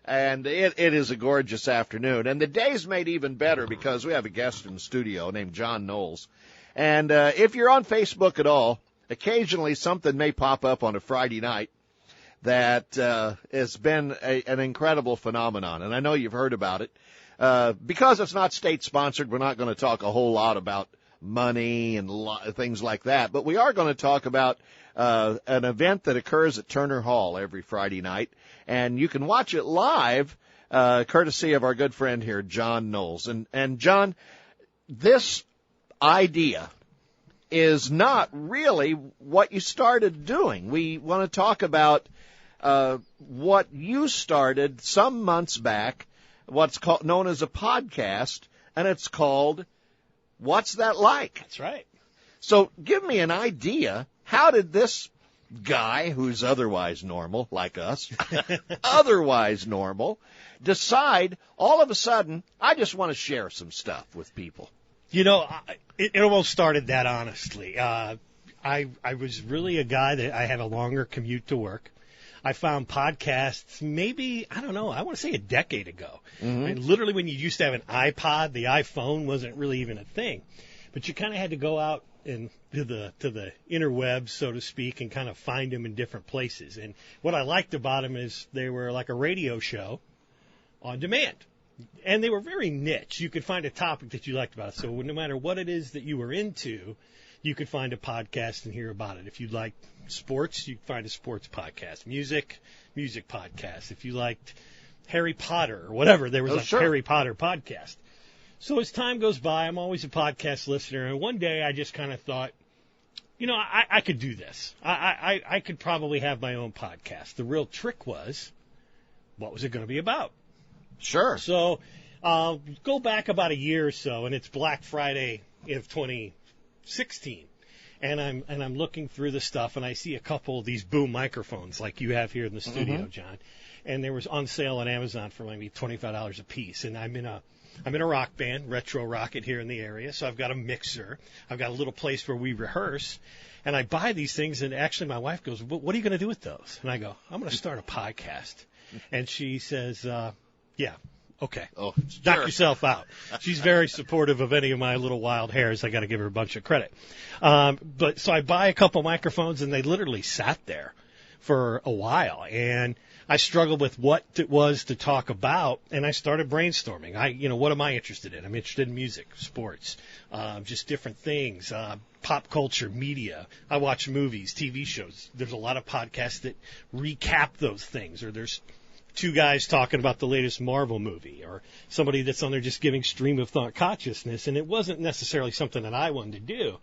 And it is a gorgeous afternoon. And the day's made even better because we have a guest in the studio named John Knowles. And if you're on Facebook at all, occasionally something may pop up on a Friday night that has been an incredible phenomenon. And I know you've heard about it. Because it's not state-sponsored, we're not going to talk a whole lot about money and things like that. But we are going to talk about an event that occurs at Turner Hall every Friday night. And you can watch it live, courtesy of our good friend here, John Knowles. And John, this idea is not really what you started doing. We want to talk about what you started some months back, what's known as a podcast, and it's called What's That Like? That's right. So give me an idea. How did this guy, who's otherwise normal, like us, otherwise normal, decide all of a sudden, I just want to share some stuff with people? You know, it almost started that, honestly. I was really a guy that I had a longer commute to work. I found podcasts maybe, I don't know, I want to say a decade ago. Mm-hmm. And literally when you used to have an iPod, the iPhone wasn't really even a thing. But you kind of had to go out and to the interwebs, so to speak, and kind of find them in different places. And what I liked about them is they were like a radio show on demand. And they were very niche. You could find a topic that you liked about it. So no matter what it is that you were into, you could find a podcast and hear about it. If you liked sports, you'd find a sports podcast. Music podcast. If you liked Harry Potter or whatever, there was a sure. Harry Potter podcast. So as time goes by, I'm always a podcast listener. And one day I just kind of thought, you know, I could do this. I could probably have my own podcast. The real trick was, what was it going to be about? Sure. So go back about a year or so, and it's Black Friday of 2016. And I'm looking through the stuff, and I see a couple of these boom microphones like you have here in the studio, mm-hmm. John. And they was on sale on Amazon for maybe $25 a piece. And I'm in a rock band, Retro Rocket, here in the area. So I've got a mixer. I've got a little place where we rehearse. And I buy these things, and actually my wife goes, what are you going to do with those? And I go, I'm going to start a podcast. And she says, yeah. Okay. Oh, knock sure. yourself out. She's very supportive of any of my little wild hairs. I got to give her a bunch of credit. But so I buy a couple microphones, and they literally sat there for a while. And I struggled with what it was to talk about, and I started brainstorming. What am I interested in? I'm interested in music, sports, just different things, pop culture, media. I watch movies, TV shows. There's a lot of podcasts that recap those things, or there's two guys talking about the latest Marvel movie, or somebody that's on there just giving stream of thought consciousness, and it wasn't necessarily something that I wanted to do.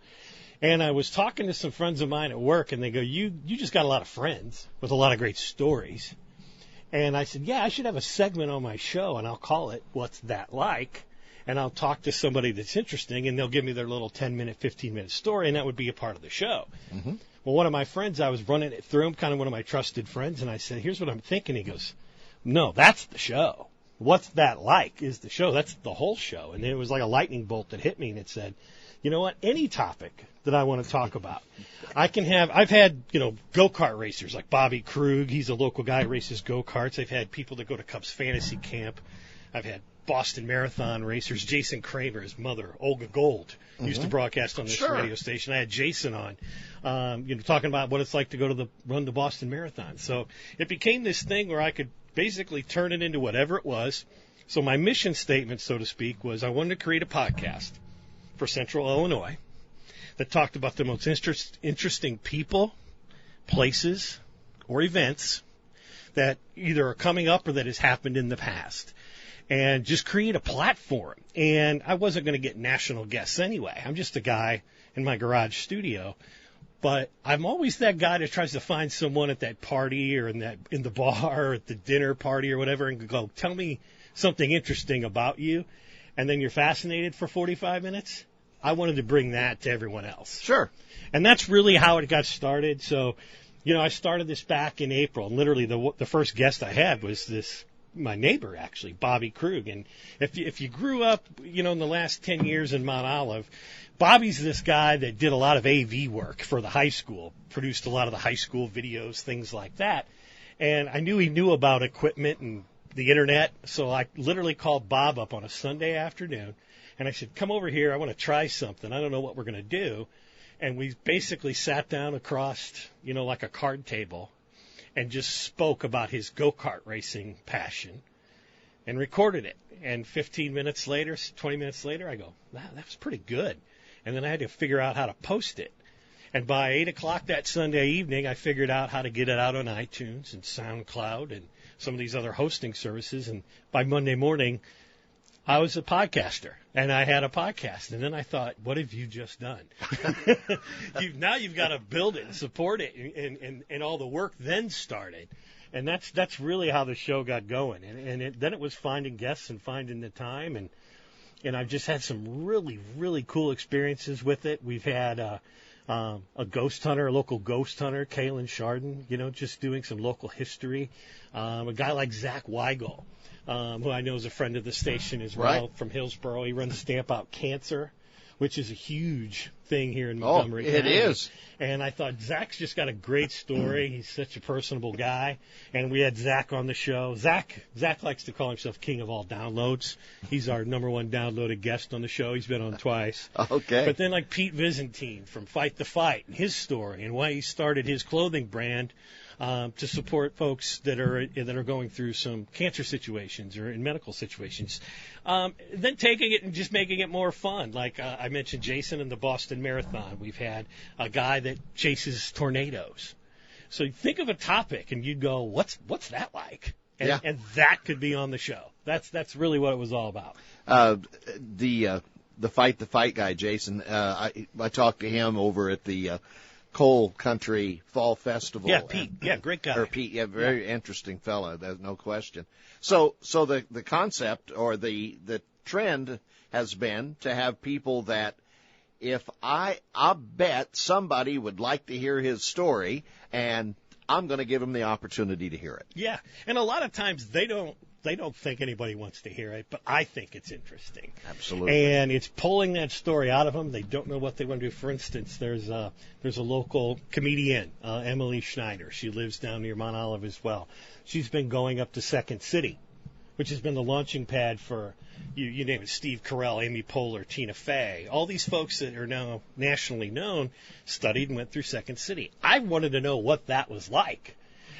And I was talking to some friends of mine at work, and they go, you just got a lot of friends with a lot of great stories. And I said, yeah, I should have a segment on my show, and I'll call it What's That Like? And I'll talk to somebody that's interesting, and they'll give me their little 10-minute, 15-minute story, and that would be a part of the show. Mm-hmm. Well, one of my friends, I was running it through him, kind of one of my trusted friends, and I said, here's what I'm thinking. He goes, no, that's the show. What's That Like is the show. That's the whole show. And it was like a lightning bolt that hit me, and it said, you know what, any topic that I want to talk about. I've had, go-kart racers like Bobby Krug. He's a local guy who races go-karts. I've had people that go to Cubs fantasy camp. I've had Boston Marathon racers. Jason Kramer, his mother, Olga Gold, used to broadcast on this radio station. I had Jason on, talking about what it's like to run the Boston Marathon. So it became this thing where I could basically turn it into whatever it was. So my mission statement, so to speak, was I wanted to create a podcast for Central Illinois that talked about the most interesting people, places, or events that either are coming up or that has happened in the past, and just create a platform. And I wasn't going to get national guests anyway. I'm just a guy in my garage studio. But I'm always that guy that tries to find someone at that party or in the bar or at the dinner party or whatever and go, tell me something interesting about you. And then you're fascinated for 45 minutes. I wanted to bring that to everyone else. Sure. And that's really how it got started. So, I started this back in April. And literally the first guest I had was my neighbor, actually, Bobby Krug. And if you grew up, in the last 10 years in Mount Olive, Bobby's this guy that did a lot of AV work for the high school, produced a lot of the high school videos, things like that. And I knew he knew about equipment and the internet. So I literally called Bob up on a Sunday afternoon, and I said, come over here. I want to try something. I don't know what we're going to do. And we basically sat down across, like a card table and just spoke about his go-kart racing passion and recorded it. And 15 minutes later, 20 minutes later, I go, wow, that was pretty good. And then I had to figure out how to post it. And by 8 o'clock that Sunday evening, I figured out how to get it out on iTunes and SoundCloud and some of these other hosting services. And by Monday morning, I was a podcaster, and I had a podcast. And then I thought, what have you just done? Now you've got to build it and support it, and all the work then started. And that's really how the show got going. And then it was finding guests and finding the time. And I've just had some really, really cool experiences with it. We've had a ghost hunter, a local ghost hunter, Kaylin Chardon, just doing some local history. A guy like Zach Weigel, who I know is a friend of the station as well, right, from Hillsboro. He runs Stamp Out Cancer, which is a huge thing here in Montgomery County. It is. And I thought, Zach's just got a great story. He's such a personable guy. And we had Zach on the show. Zach likes to call himself king of all downloads. He's our number one downloaded guest on the show. He's been on twice. Okay. But then like Pete Vizentine from Fight the Fight, and his story and why he started his clothing brand to support folks that are going through some cancer situations or in medical situations. Then taking it and just making it more fun. Like I mentioned Jason in the Boston Marathon. We've had a guy that chases tornadoes. So you think of a topic and you'd go, what's that like? And that could be on the show. That's really what it was all about. The Fight the Fight guy, Jason, I talked to him over at the Coal Country Fall Festival. Yeah, Pete. Great guy. Pete, very interesting fellow. There's no question. So the concept or the trend has been to have people that if I bet somebody would like to hear his story, and I'm going to give him the opportunity to hear it. Yeah, and a lot of times they don't think anybody wants to hear it, but I think it's interesting. Absolutely. And it's pulling that story out of them. They don't know what they want to do. For instance, there's a local comedian, Emily Schneider. She lives down near Mount Olive as well. She's been going up to Second City, which has been the launching pad for, you name it, Steve Carell, Amy Poehler, Tina Fey. All these folks that are now nationally known studied and went through Second City. I wanted to know what that was like.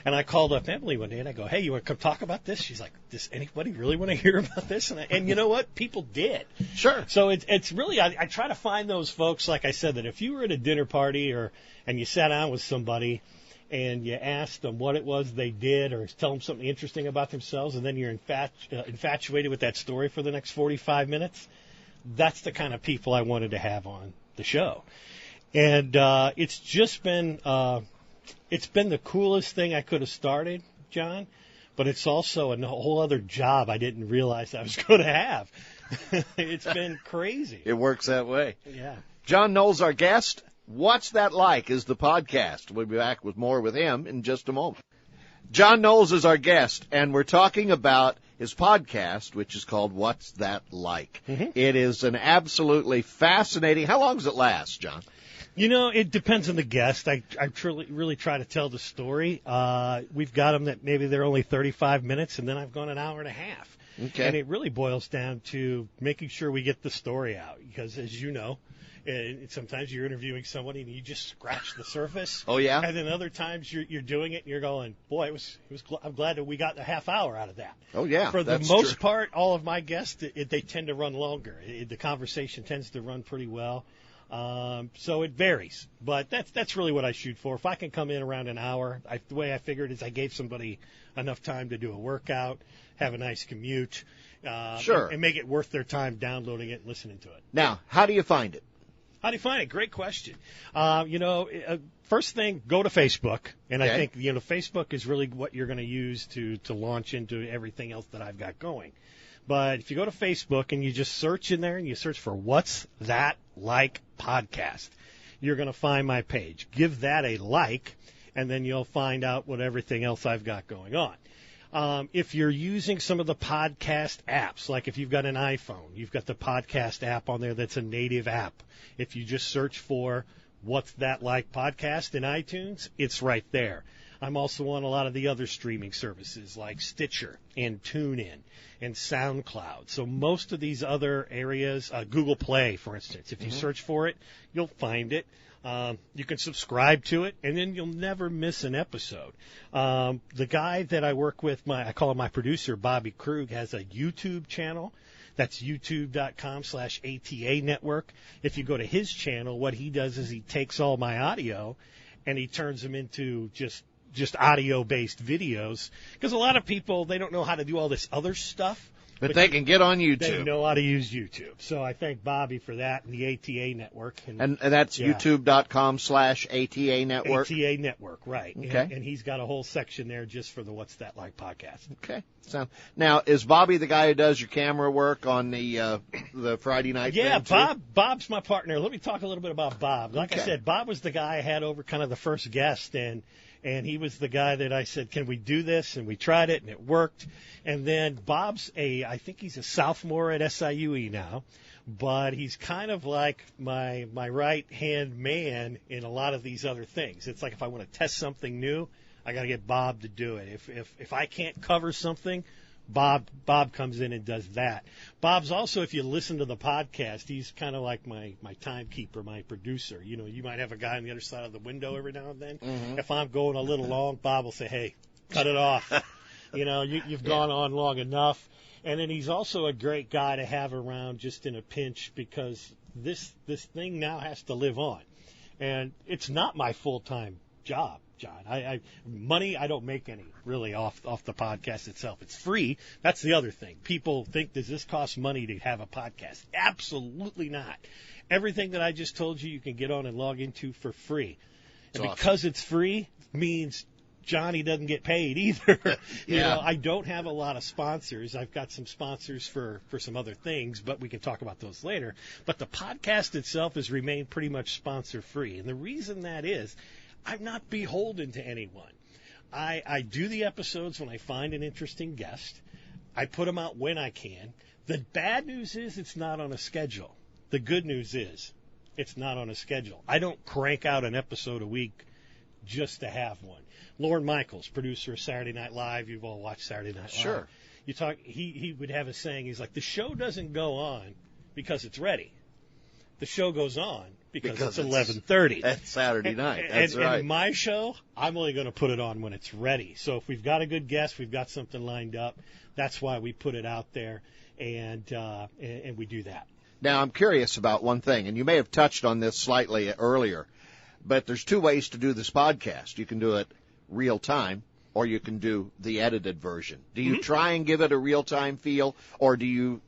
And I called up Emily one day and I go, hey, you want to come talk about this? She's like, does anybody really want to hear about this? And you know what? People did. Sure. So it's really, I try to find those folks, like I said, that if you were at a dinner party and you sat down with somebody and you asked them what it was they did or tell them something interesting about themselves, and then you're infatuated with that story for the next 45 minutes, that's the kind of people I wanted to have on the show. And it's just been it's been the coolest thing I could have started, John, but it's also a whole other job I didn't realize I was going to have. It's been crazy. It works that way. Yeah. John Knowles, our guest. What's That Like is the podcast. We'll be back with more with him in just a moment. John Knowles is our guest, and we're talking about his podcast, which is called What's That Like? Mm-hmm. It is an absolutely fascinating. How long does it last, John? It depends on the guest. I really try to tell the story. We've got them that maybe they're only 35 minutes, and then I've gone an hour and a half. Okay. And it really boils down to making sure we get the story out, because as you know, sometimes you're interviewing somebody and you just scratch the surface. Oh yeah. And then other times you're doing it and you're going, boy, I'm glad that we got a half hour out of that. Oh yeah. For the most part, all of my guests, they tend to run longer. The conversation tends to run pretty well. So it varies, but that's really what I shoot for. If I can come in around an hour, the way I figured is I gave somebody enough time to do a workout, have a nice commute, sure, and make it worth their time downloading it and listening to it. Now, how do you find it? How do you find it? Great question. First thing, go to Facebook, and okay. I think Facebook is really what you're going to use to launch into everything else that I've got going. But if you go to Facebook and you just search in there and you search for What's That Like podcast, you're going to find my page. Give that a like, and then you'll find out what everything else I've got going on. If you're using some of the podcast apps, like if you've got an iPhone, you've got the podcast app on there that's a native app. If you just search for What's That Like podcast in iTunes, it's right there. I'm also on a lot of the other streaming services like Stitcher and TuneIn and SoundCloud. So most of these other areas, Google Play, for instance, if you search for it, you'll find it. You can subscribe to it, and then you'll never miss an episode. The guy that I work with, I call him my producer, Bobby Krug, has a YouTube channel. That's youtube.com/ATA network. If you go to his channel, what he does is he takes all my audio and he turns them into just audio-based videos. Because a lot of people, they don't know how to do all this other stuff. But they can get on They YouTube. know how to use YouTube. So I thank Bobby for that and the ATA network. And that's youtube.com/ATA network. ATA network, right. Okay. And he's got a whole section there just for the What's That Like podcast. Okay. So now, is Bobby the guy who does your camera work on the Friday night? Yeah, thing too? Bob's my partner. Let me talk a little bit about Bob. Like I said, Bob was the guy I had over kind of the first guest, and he was the guy that I said, can we do this? And we tried it, and it worked. And then Bob's I think he's a sophomore at SIUE now, but he's kind of like my right-hand man in a lot of these other things. It's like if I want to test something new, I got to get Bob to do it. If I can't cover something, Bob comes in and does that. Bob's also, if you listen to the podcast, he's kind of like my timekeeper, my producer. You know, you might have a guy on the other side of the window every now and then. Mm-hmm. If I'm going a little long, Bob will say, hey, cut it off. You know, you've gone on long enough. And then he's also a great guy to have around just in a pinch because this thing now has to live on. And it's not my full-time job, John. Money, I don't make any really off the podcast itself. It's free. That's the other thing. People think, does this cost money to have a podcast? Absolutely not. Everything that I just told you, you can get on and log into for free. And because it's free means Johnny doesn't get paid either. You know, I don't have a lot of sponsors. I've got some sponsors for some other things, but we can talk about those later. But the podcast itself has remained pretty much sponsor free. And the reason that is, I'm not beholden to anyone. I do the episodes when I find an interesting guest. I put them out when I can. The bad news is it's not on a schedule. The good news is it's not on a schedule. I don't crank out an episode a week just to have one. Lorne Michaels, producer of Saturday Night Live. You've all watched Saturday Night Live. Sure. You talk. He would have a saying. He's like, the show doesn't go on because it's ready. The show goes on because it's 11:30. That's Saturday night. That's right. And my show, I'm only going to put it on when it's ready. So if we've got a good guest, we've got something lined up. That's why we put it out there, and we do that. Now, I'm curious about one thing, and you may have touched on this slightly earlier, but there's two ways to do this podcast. You can do it real time, or you can do the edited version. Do you try and give it a real time feel, or do you?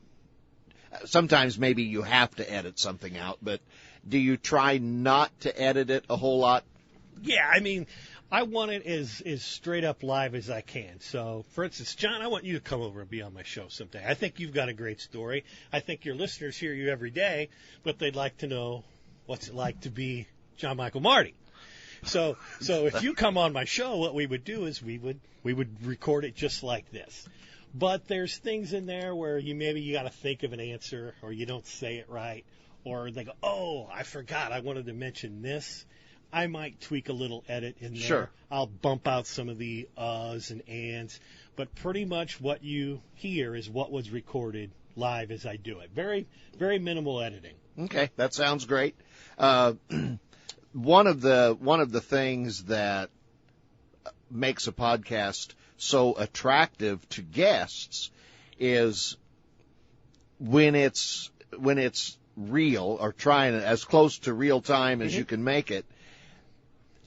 Sometimes maybe you have to edit something out, but do you try not to edit it a whole lot? Yeah, I mean, I want it as straight up live as I can. So, for instance, John, I want you to come over and be on my show someday. I think you've got a great story. I think your listeners hear you every day, but they'd like to know what's it like to be John Michael Marty. So if you come on my show, what we would do is we would record it just like this. But there's things in there where you got to think of an answer, or you don't say it right, or they go, oh, I forgot, I wanted to mention this. I might tweak a little edit in there. Sure. I'll bump out some of the uhs and ands, but pretty much what you hear is what was recorded live as I do it. Very, very minimal editing. Okay, that sounds great. One of the things that makes a podcast so attractive to guests is when it's real, or trying as close to real time as you can make it.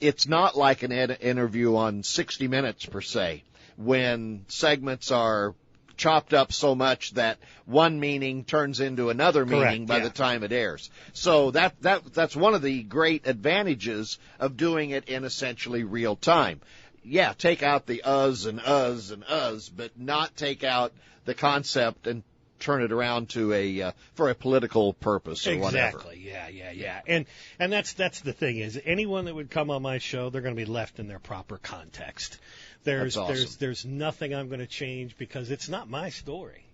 It's not like an interview on 60 Minutes per se, when segments are chopped up so much that one meaning turns into another meaning by the time it airs. So that's one of the great advantages of doing it in essentially real time. Yeah, take out the uhs and uhs, but not take out the concept and turn it around to for a political purpose or whatever. Exactly. Yeah. And that's the thing is, anyone that would come on my show, they're going to be left in their proper context. That's awesome. There's nothing I'm going to change because it's not my story.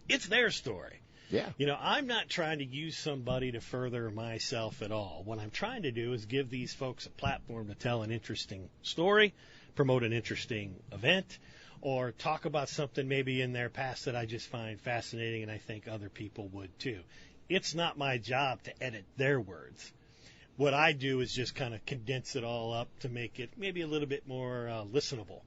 It's their story. Yeah. You know, I'm not trying to use somebody to further myself at all. What I'm trying to do is give these folks a platform to tell an interesting story, promote an interesting event or talk about something maybe in their past that I just find fascinating and I think other people would too. It's not my job to edit their words. What I do is just kind of condense it all up to make it maybe a little bit more listenable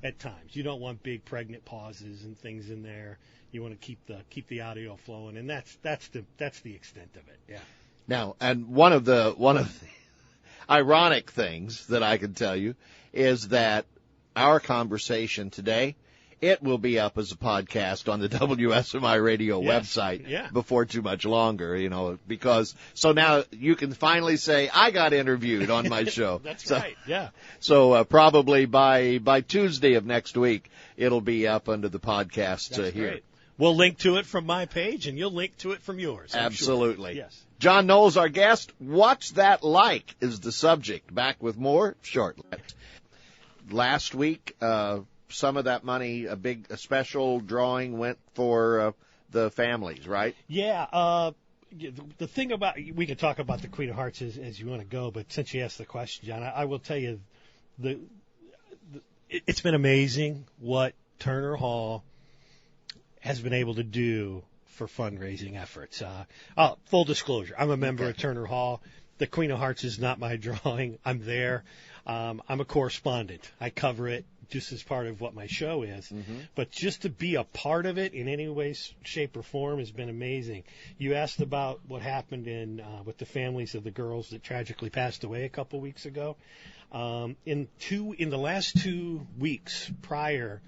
at times. You don't want big pregnant pauses and things in there. You want to keep the audio flowing, and that's the extent of it. Yeah. Now, and one of the ironic things that I can tell you is that our conversation today, it will be up as a podcast on the WSMI radio website before too much longer, because so now you can finally say, I got interviewed on my show. That's right, yeah. So probably by Tuesday of next week, it'll be up under the podcast here. Great. We'll link to it from my page, and you'll link to it from yours. Absolutely. Sure. Yes. John Knowles, our guest. What's that like is the subject. Back with more shortly. Last week, some of that money, a special drawing went for the families, right? Yeah. The thing about, we could talk about the Queen of Hearts as you want to go, but since you asked the question, John, I will tell you, it's been amazing what Turner Hall has been able to do for fundraising efforts. Full disclosure, I'm a member of Turner Hall. The Queen of Hearts is not my drawing. I'm there. I'm a correspondent. I cover it just as part of what my show is. Mm-hmm. But just to be a part of it in any way, shape, or form has been amazing. You asked about what happened with the families of the girls that tragically passed away a couple weeks ago. In the last 2 weeks prior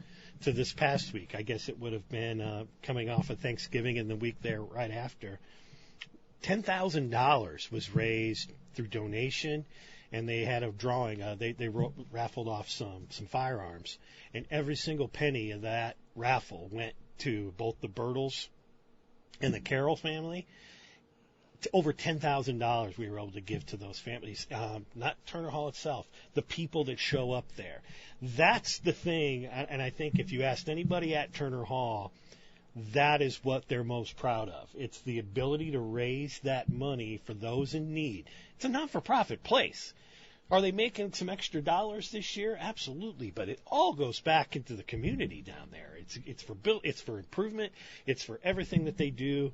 to this past week, I guess it would have been coming off of Thanksgiving and the week there right after, $10,000 was raised through donation, and they had a drawing. They raffled off some firearms, and every single penny of that raffle went to both the Bertles and the Carroll family. Over $10,000 we were able to give to those families, not Turner Hall itself, the people that show up there. That's the thing, and I think if you asked anybody at Turner Hall, that is what they're most proud of. It's the ability to raise that money for those in need. It's a not-for-profit place. Are they making some extra dollars this year? Absolutely, but it all goes back into the community down there. It's for improvement. It's for everything that they do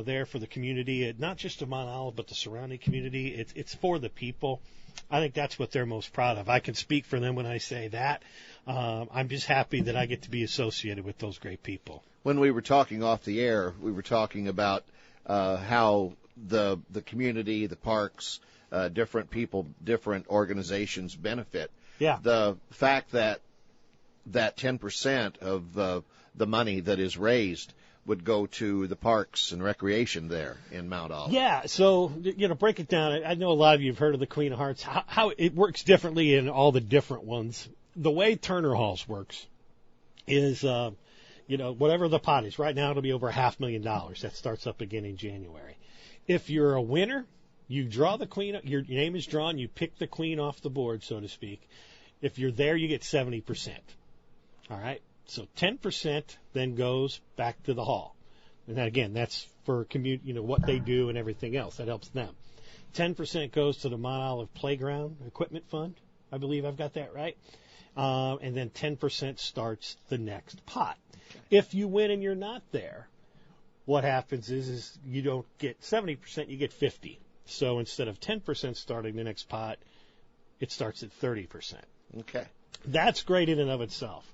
there for the community, not just of Mount Olive, but the surrounding community. It's for the people. I think that's what they're most proud of. I can speak for them when I say that. I'm just happy that I get to be associated with those great people. When we were talking off the air, we were talking about how the community, the parks, different people, different organizations benefit. Yeah. The fact that 10% of the money that is raised would go to the parks and recreation there in Mount Olive. Yeah, so, break it down. I know a lot of you have heard of the Queen of Hearts, how it works differently in all the different ones. The way Turner Halls works is, whatever the pot is. Right now it'll be over $500,000. That starts up again in January. If you're a winner, you draw the queen, your name is drawn, you pick the queen off the board, so to speak. If you're there, you get 70%. All right? So 10% then goes back to the hall. And again, that's for what they do and everything else. That helps them. 10% goes to the Mount Olive Playground Equipment Fund. I believe I've got that right. And then 10% starts the next pot. If you win and you're not there, what happens is you don't get 70%, you get 50%. So instead of 10% starting the next pot, it starts at 30%. Okay. That's great in and of itself.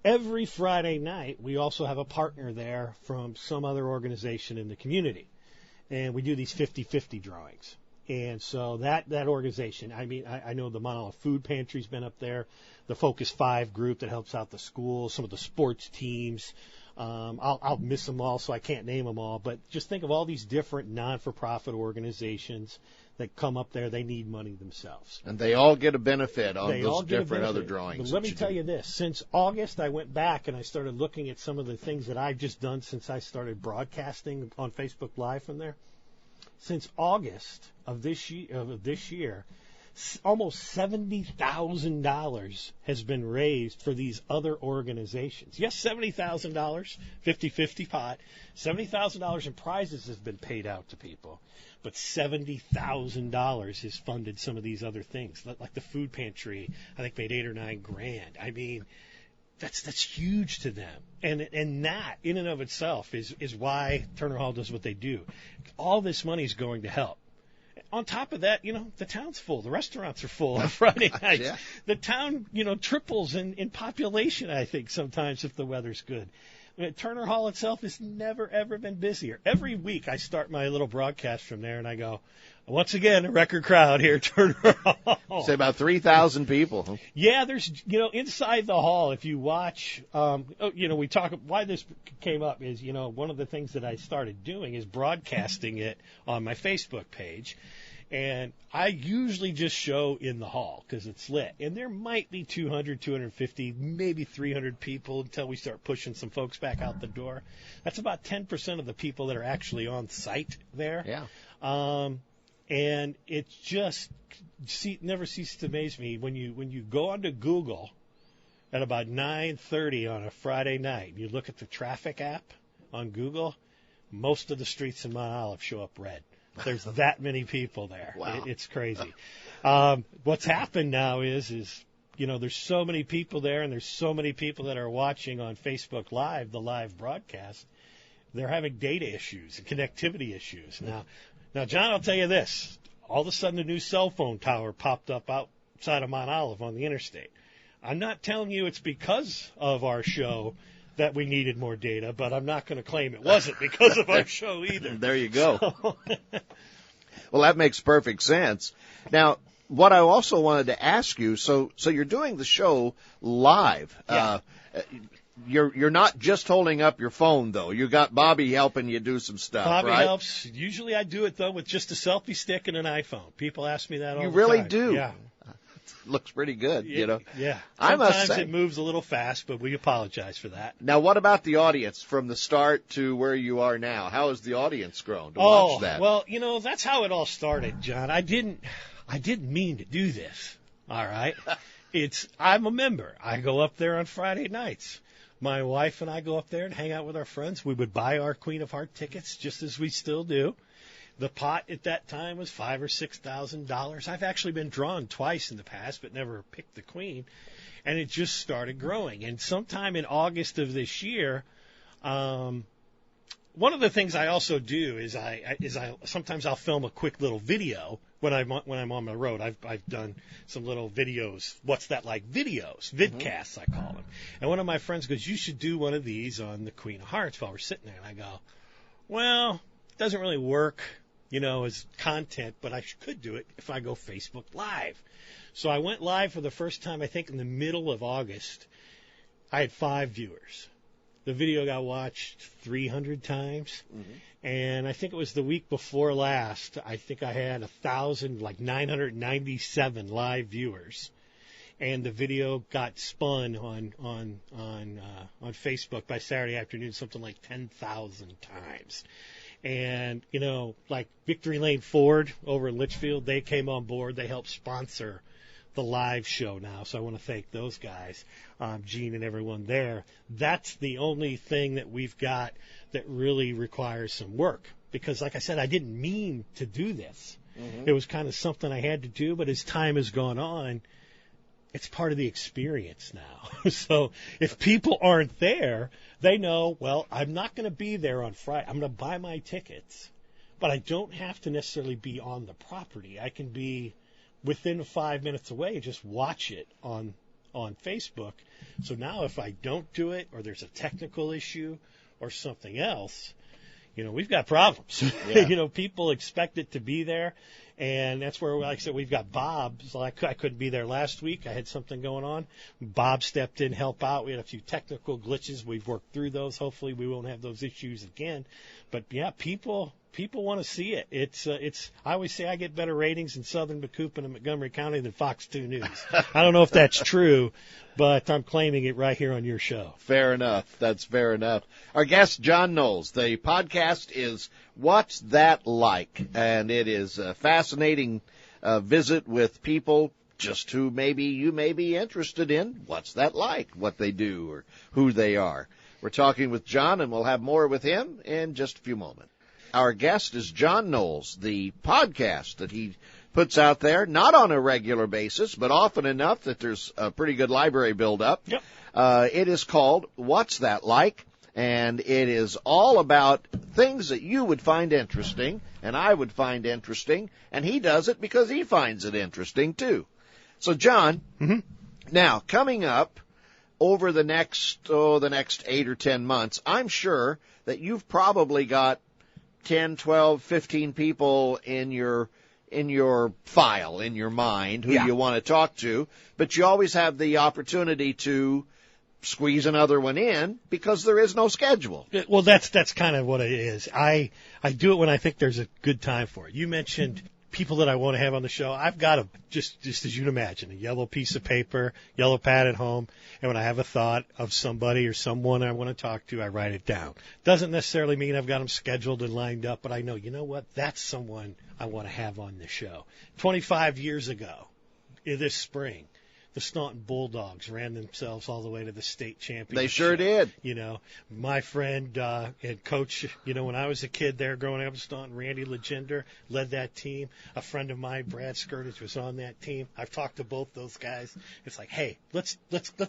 Every Friday night, we also have a partner there from some other organization in the community. And we do these 50-50 drawings. And so that organization, I know the Mount Olive Food Pantry's been up there, the Focus 5 group that helps out the schools, some of the sports teams. I'll miss them all, so I can't name them all. But just think of all these different non-for-profit organizations that come up there. They need money themselves. And they all get a benefit on those different other drawings. But let me tell you this. Since August, I went back and I started looking at some of the things that I've just done since I started broadcasting on Facebook Live from there. Since August of this year, almost $70,000 has been raised for these other organizations. Yes, $70,000, 50-50 pot. $70,000 in prizes has been paid out to people. But $70,000 has funded some of these other things, like the food pantry. I think made $8 or $9 grand. I mean, that's huge to them, and that in and of itself is why Turner Hall does what they do. All this money is going to help. On top of that, the town's full. The restaurants are full on Friday nights. Yeah. The town, triples in population, I think, sometimes if the weather's good. Turner Hall itself has never, ever been busier. Every week I start my little broadcast from there, and I go, once again, a record crowd here at Turner Hall. Say about 3,000 people. Huh? Yeah, there's, inside the hall, if you watch, we talk, why this came up is, one of the things that I started doing is broadcasting it on my Facebook page. And I usually just show in the hall because it's lit. And there might be 200, 250, maybe 300 people until we start pushing some folks back out the door. That's about 10% of the people that are actually on site there. Yeah. And it just never ceases to amaze me when you go onto Google at about 9:30 on a Friday night. You look at the traffic app on Google. Most of the streets in Mount Olive show up red. There's that many people there. Wow. It's crazy. What's happened now is there's so many people there, and there's so many people that are watching on Facebook Live, the live broadcast. They're having data issues and connectivity issues. Now, John, I'll tell you this. All of a sudden, a new cell phone tower popped up outside of Mount Olive on the interstate. I'm not telling you it's because of our show that we needed more data, but I'm not going to claim it wasn't because of our show either. There you go. Well, that makes perfect sense. Now, what I also wanted to ask you, so you're doing the show live. Yeah. You're not just holding up your phone, though. You got Bobby helping you do some stuff, Bobby right? helps. Usually I do it, though, with just a selfie stick and an iPhone. People ask me that all the time. You really do? Yeah. Looks pretty good, Yeah. I must Sometimes say. it moves a little fast, but we apologize for that. Now, what about the audience from the start to where you are now? How has the audience grown to watch that? Well, that's how it all started, John. I didn't mean to do this. All right. I'm a member. I go up there on Friday nights. My wife and I go up there and hang out with our friends. We would buy our Queen of Heart tickets, just as we still do. The pot at that time was $5,000 or $6,000. I've actually been drawn twice in the past, but never picked the Queen. And it just started growing. And sometime in August of this year, one of the things I also do is I sometimes I'll film a quick little video when I'm on the road. I've done some little videos. What's that like? Videos, vidcasts, I call them. And one of my friends goes, "You should do one of these on the Queen of Hearts," while we're sitting there. And I go, "Well, it doesn't really work, as content, but I could do it if I go Facebook Live." So I went live for the first time, I think, in the middle of August. I had 5 viewers. The video got watched 300 times. And I think it was the week before last, I think I had 997 live viewers. And the video got spun on Facebook by Saturday afternoon something like 10,000 times. And, like Victory Lane Ford over in Litchfield, they came on board. They helped sponsor the live show now. So I want to thank those guys, Gene and everyone there. That's the only thing that we've got that really requires some work. Because, like I said, I didn't mean to do this. It was kind of something I had to do. But as time has gone on, it's part of the experience now. So if people aren't there, they know, well, I'm not going to be there on Friday. I'm going to buy my tickets, but I don't have to necessarily be on the property. I can be within 5 minutes away, just watch it on Facebook. So now if I don't do it, or there's a technical issue or something else, we've got problems. Yeah. People expect it to be there. And that's where, like I said, we've got Bob. So I couldn't be there last week. I had something going on. Bob stepped in, help out. We had a few technical glitches. We've worked through those. Hopefully we won't have those issues again. But, yeah, people want to see it. It's. I always say I get better ratings in Southern Macoupin and Montgomery County than Fox 2 News. I don't know if that's true, but I'm claiming it right here on your show. Fair enough. That's fair enough. Our guest, John Knowles. The podcast is What's That Like? And it is a fascinating visit with people just who maybe you may be interested in. What's that like, what they do, or who they are. We're talking with John, and we'll have more with him in just a few moments. Our guest is John Knowles. The podcast that he puts out there, not on a regular basis, but often enough that there's a pretty good library build-up. Yep. It is called What's That Like? And it is all about things that you would find interesting, and I would find interesting, and he does it because he finds it interesting, too. So, John, now, coming up over the next 8 or 10 months, I'm sure that you've probably got 10, 12, 15 people in your file, in your mind, who you want to talk to, but you always have the opportunity to squeeze another one in because there is no schedule. Well, that's kind of what it is. I do it when I think there's a good time for it. You mentioned people that I want to have on the show. I've got a, just as you'd imagine, a yellow piece of paper, yellow pad at home, and when I have a thought of somebody or someone I want to talk to, I write it down. Doesn't necessarily mean I've got them scheduled and lined up, but I know, you know what, that's someone I want to have on the show. 25 years ago, this spring, the Staunton Bulldogs ran themselves all the way to the state championship. They sure did. You know, my friend and coach, you know, when I was a kid there growing up in Staunton, Randy Legender led that team. A friend of mine, Brad Skirtage, was on that team. I've talked to both those guys. It's like, hey, let's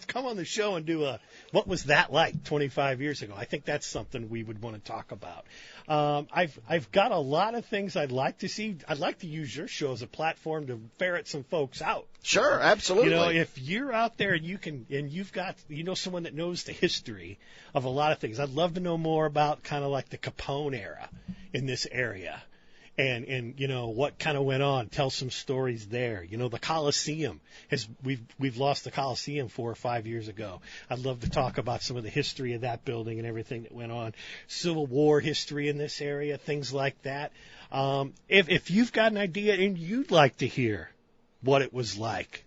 come on the show and do what was that like 25 years ago? I think that's something we would want to talk about. I've got a lot of things I'd like to see. I'd like to use your show as a platform to ferret some folks out. Sure, absolutely. You know, if you're out there and you've got, you know, someone that knows the history of a lot of things, I'd love to know more about kind of like the Capone era in this area. And you know what kind of went on. Tell some stories there. You know, the Coliseum we've lost the Coliseum 4 or 5 years ago. I'd love to talk about some of the history of that building and everything that went on. Civil War history in this area, things like that. If you've got an idea and you'd like to hear what it was like,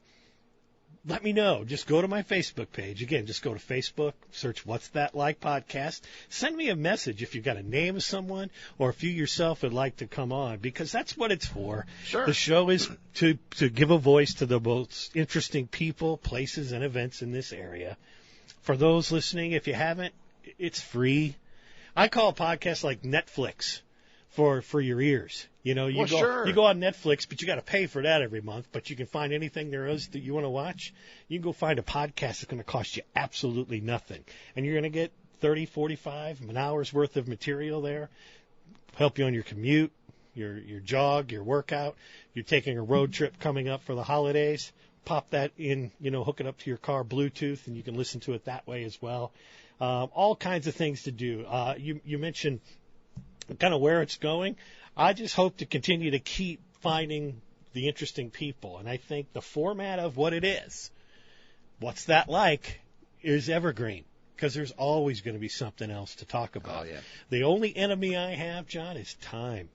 let me know. Just go to my Facebook page. Again, just go to Facebook, search What's That Like Podcast. Send me a message if you've got a name of someone or if you yourself would like to come on, because that's what it's for. Sure. The show is to give a voice to the most interesting people, places, and events in this area. For those listening, if you haven't, it's free. I call a podcast like Netflix for your ears. You know, you go on Netflix, but you got to pay for that every month. But you can find anything there is that you want to watch. You can go find a podcast that's going to cost you absolutely nothing, and you're going to get 30, 45 an hour's worth of material there. Help you on your commute, your jog, your workout. You're taking a road trip coming up for the holidays. Pop that in, you know, hook it up to your car Bluetooth, and you can listen to it that way as well. All kinds of things to do. You mentioned kind of where it's going. I just hope to continue to keep finding the interesting people. And I think the format of what it is, What's That Like, is evergreen, because there's always going to be something else to talk about. Oh, yeah. The only enemy I have, John, is time.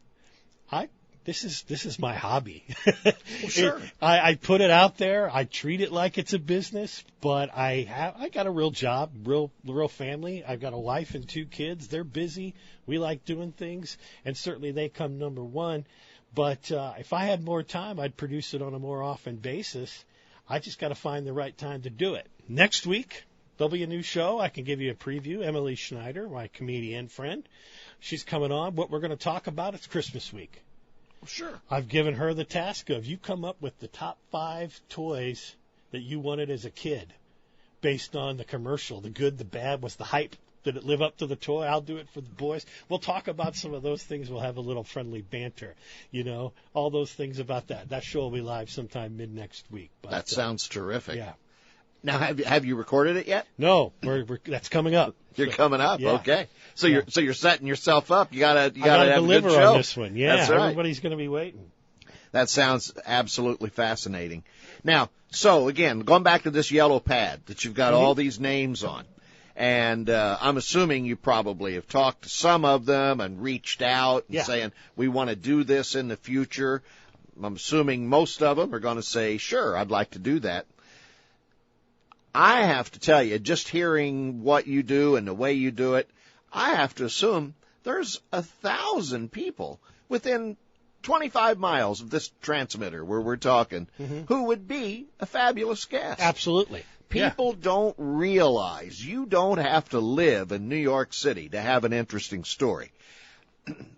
This is my hobby. Well, sure. I put it out there. I treat it like it's a business, but I got a real job, real family. I've got a wife and 2 kids. They're busy. We like doing things, and certainly they come number one. But if I had more time, I'd produce it on a more often basis. I just got to find the right time to do it. Next week, there'll be a new show. I can give you a preview. Emily Schneider, my comedian friend, she's coming on. What we're going to talk about, it's Christmas week. Sure. I've given her the task of, you come up with the top 5 toys that you wanted as a kid based on the commercial. The good, the bad, was the hype. Did it live up to the toy? I'll do it for the boys. We'll talk about some of those things. We'll have a little friendly banter, you know, all those things about that. That show will be live sometime mid-next week. But, that sounds terrific. Yeah. Now, have you recorded it yet? No, that's coming up. You're coming up, yeah. Okay. So you're setting yourself up. You gotta have deliver a good show on this one. Yeah, that's right. Everybody's going to be waiting. That sounds absolutely fascinating. Now, so again, going back to this yellow pad that you've got all these names on, and I'm assuming you probably have talked to some of them and reached out and saying, we want to do this in the future. I'm assuming most of them are going to say, sure, I'd like to do that. I have to tell you, just hearing what you do and the way you do it, I have to assume there's 1,000 people within 25 miles of this transmitter where we're talking, who would be a fabulous guest. Absolutely. People don't realize you don't have to live in New York City to have an interesting story.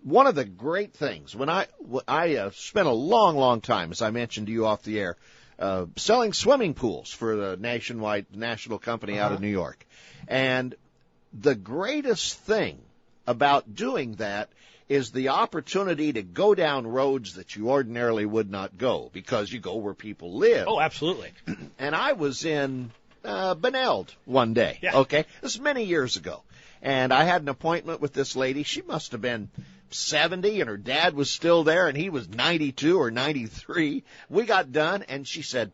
One of the great things, when I spent a long, long time, as I mentioned to you off the air, selling swimming pools for the national company out of New York. And the greatest thing about doing that is the opportunity to go down roads that you ordinarily would not go because you go where people live. Oh, absolutely. And I was in Beneld one day, okay? This is many years ago. And I had an appointment with this lady. She must have been 70, and her dad was still there, and he was 92 or 93. We got done, and she said,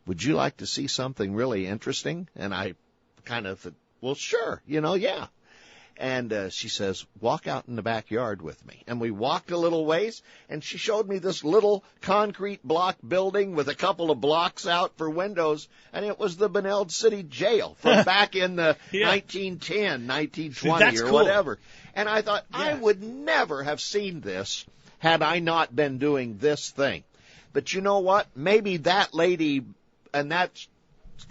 would you like to see something really interesting? And I kind of thought, well, sure, yeah. And she says, walk out in the backyard with me. And we walked a little ways, and she showed me this little concrete block building with a couple of blocks out for windows, and it was the Beneld City Jail from back in the 1910, 1920 That's or cool. whatever. And I thought, I would never have seen this had I not been doing this thing. But you know what? Maybe that lady and that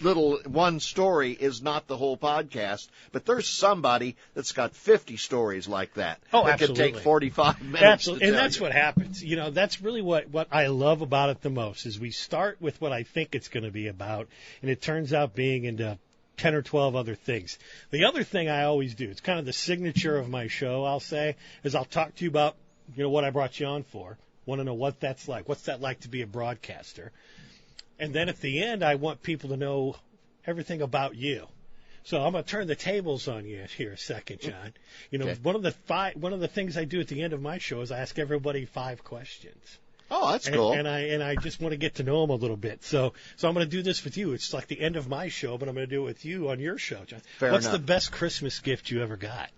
little one story is not the whole podcast, but there's somebody that's got 50 stories like that. Oh, that absolutely. could take 45 minutes. Absolutely. To And tell that's you. what happens. That's really what I love about it the most is we start with what I think it's going to be about, and it turns out being into 10 or 12 other things. The other thing I always do, it's kind of the signature of my show, I'll say, is I'll talk to you about, what I brought you on for. Want to know what that's like. What's that like to be a broadcaster? And then at the end, I want people to know everything about you. So I'm going to turn the tables on you here a second, John. Okay. One of the things I do at the end of my show is I ask everybody 5 questions. Oh, that's cool. And I just want to get to know them a little bit. So I'm going to do this with you. It's like the end of my show, but I'm going to do it with you on your show, John. What's the best Christmas gift you ever got?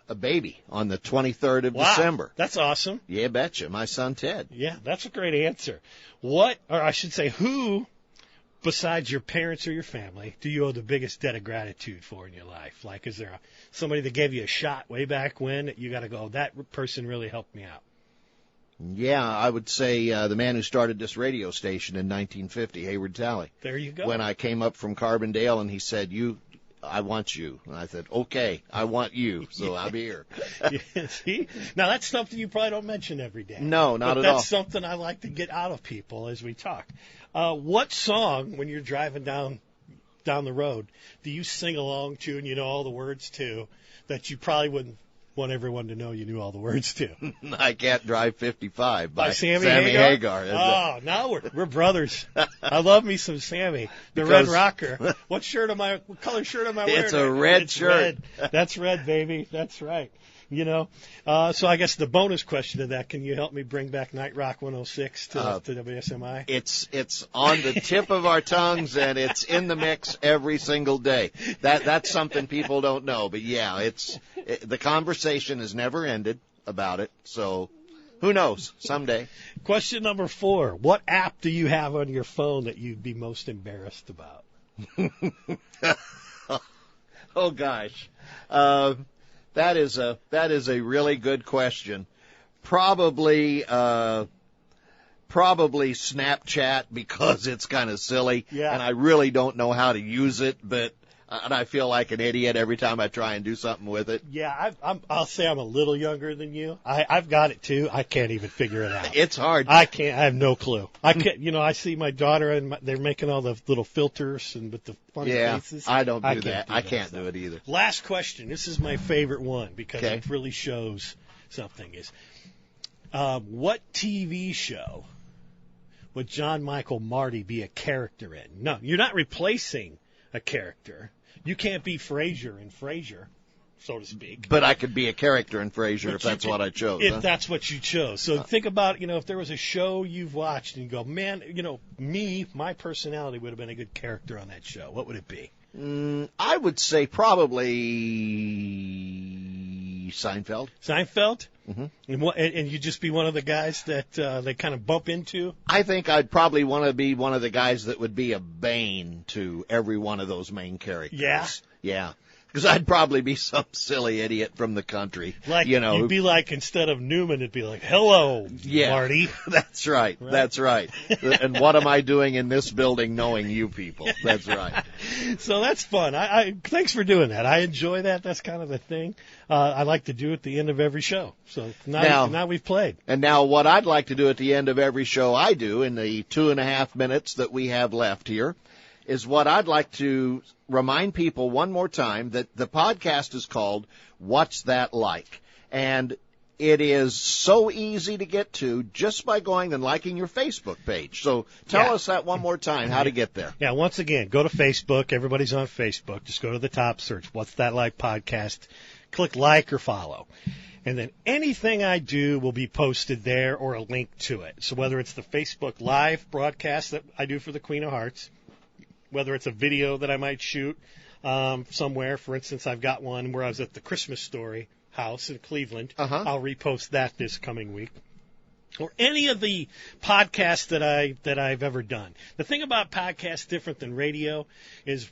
A baby on the 23rd of Wow, December. That's awesome. Yeah, betcha. My son Ted. Yeah, that's a great answer. Who, besides your parents or your family, do you owe the biggest debt of gratitude for in your life? Like, is there somebody that gave you a shot way back when that you got to go, that person really helped me out? Yeah, I would say the man who started this radio station in 1950, Hayward Talley. There you go. When I came up from Carbondale and he said, I want you. And I said, okay, I want you, so I'm here. See? Now, that's something you probably don't mention every day. No, not at all. That's something I like to get out of people as we talk. What song, when you're driving down the road, do you sing along to and you know all the words to that you probably wouldn't want everyone to know you knew all the words to? I Can't Drive 55 by Sammy Hagar. Oh, now we're brothers. I love me some Sammy, the Red Rocker. What color shirt am I wearing? It's a red shirt. Red. That's red, baby. That's right. So I guess the bonus question to that, can you help me bring back Night Rock 106 to WSMI? It's on the tip of our tongues, and it's in the mix every single day. That's something people don't know, but yeah, the conversation has never ended about it, so who knows, someday. Question number 4, what app do you have on your phone that you'd be most embarrassed about? Oh, gosh. That is a really good question. Probably Snapchat because it's kind of silly, and I really don't know how to use it, and I feel like an idiot every time I try and do something with it. Yeah, I'll say I'm a little younger than you. I've got it too. I can't even figure it out. It's hard. I can't. I have no clue. I can't. I see my daughter and they're making all the little filters and with the funny faces. I don't do that. I can't do it either. Last question. This is my favorite one because it really shows something. Is what TV show would John Michael Marty be a character in? No, you're not replacing a character. You can't be Frasier in Frasier, so to speak. But I could be a character in Frasier if that's what I chose. If that's what you chose. So think about, if there was a show you've watched and you go, man, my personality would have been a good character on that show. What would it be? I would say probably Seinfeld. Seinfeld? Mm-hmm. And you'd just be one of the guys that they kind of bump into? I think I'd probably want to be one of the guys that would be a bane to every one of those main characters. Yeah? Yeah. Because I'd probably be some silly idiot from the country. Like, you'd be like, instead of Newman, it'd be like, hello, Marty. That's right. That's right. And what am I doing in this building knowing you people? That's right. So that's fun. I thanks for doing that. I enjoy that. That's kind of a thing I like to do at the end of every show. So now we've played. And now what I'd like to do at the end of every show I do in the 2.5 minutes that we have left here is what I'd like to remind people one more time that the podcast is called What's That Like? And it is so easy to get to just by going and liking your Facebook page. So tell us that one more time, how to get there. Yeah, once again, go to Facebook. Everybody's on Facebook. Just go to the top, search What's That Like podcast, click like or follow. And then anything I do will be posted there or a link to it. So whether it's the Facebook Live broadcast that I do for the Queen of Hearts, whether it's a video that I might shoot somewhere. For instance, I've got one where I was at the Christmas Story house in Cleveland. I'll repost that this coming week. Or any of the podcasts that I've ever done. The thing about podcasts different than radio is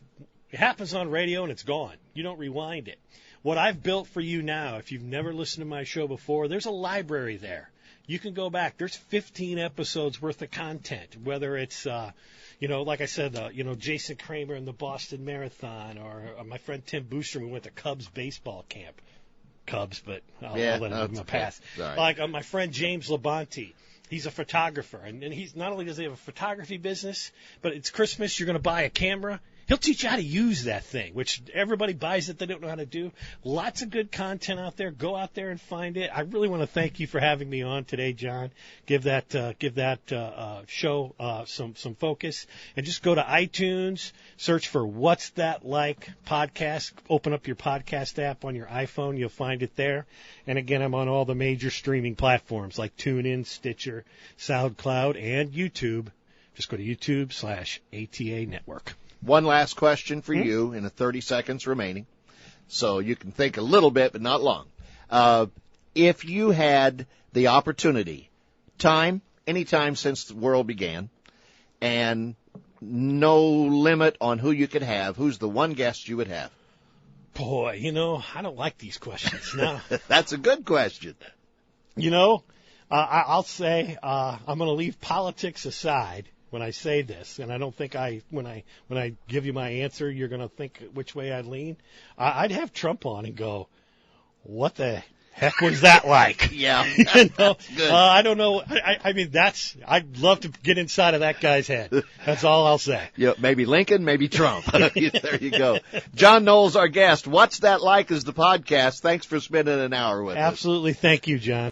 it happens on radio and it's gone. You don't rewind it. What I've built for you now, if you've never listened to my show before, there's a library there. You can go back. There's 15 episodes worth of content, whether it's like I said, Jason Kramer and the Boston Marathon, or my friend Tim Booster, we went to Cubs baseball camp. Cubs, but I'll let him pass. Sorry. Like my friend James Labonte, he's a photographer, and he's not only does he have a photography business, but it's Christmas, you're going to buy a camera. He'll teach you how to use that thing, which everybody buys it, they don't know how to do. Lots of good content out there. Go out there and find it. I really want to thank you for having me on today, John. Give that show some focus. And just go to iTunes, search for What's That Like podcast. Open up your podcast app on your iPhone. You'll find it there. And again, I'm on all the major streaming platforms like TuneIn, Stitcher, SoundCloud, and YouTube. Just go to YouTube/ATA Network. One last question for you in the 30 seconds remaining, so you can think a little bit, but not long. If you had the opportunity, any time since the world began, and no limit on who you could have, who's the one guest you would have? Boy, I don't like these questions. No. That's a good question. I'll say I'm going to leave politics aside when I say this, and I don't think when I give you my answer, you're going to think which way I lean. I'd have Trump on and go, what the heck was that like? Yeah, good. I don't know. I mean, I'd love to get inside of that guy's head. That's all I'll say. Yeah, maybe Lincoln, maybe Trump. There you go. John Knowles, our guest. What's That Like is the podcast. Thanks for spending an hour with us. Absolutely. Thank you, John.